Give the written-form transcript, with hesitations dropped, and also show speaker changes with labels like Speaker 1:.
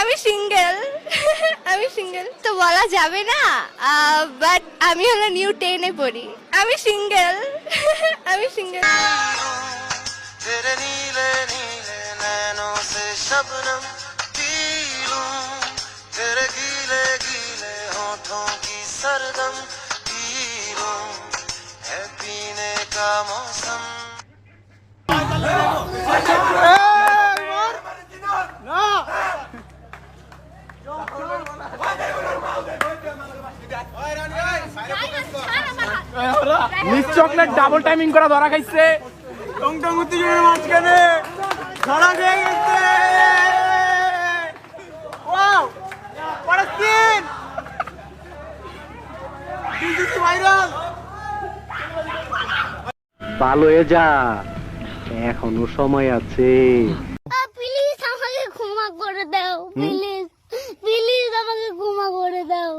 Speaker 1: আমি সিঙ্গেল আমি সিঙ্গেল তো বলা যাবে না, বাট আমি হলো নিউ 10 এ পড়ি। আমি সিঙ্গেল আমি সিঙ্গেল।
Speaker 2: तेरे नीले नीले नैनों से शबनम पी लूं, तेरे गीले गीले होठों की सरगम पी लूं, है पीने का मौसम।
Speaker 3: মিস চকলেট ডাবল টাইমিং করা ধরা খাইছে। টং টং উত্তেজনার মাঝখানে ধরা খেয়ে গেছে। Wow what a scene! This is viral!
Speaker 4: ভালো হয়ে যা, এখনো সময় আছে।
Speaker 5: প্লিজ আমাকে ক্ষমা করে দাও, প্লিজ প্লিজ আমাকে ক্ষমা করে দাও।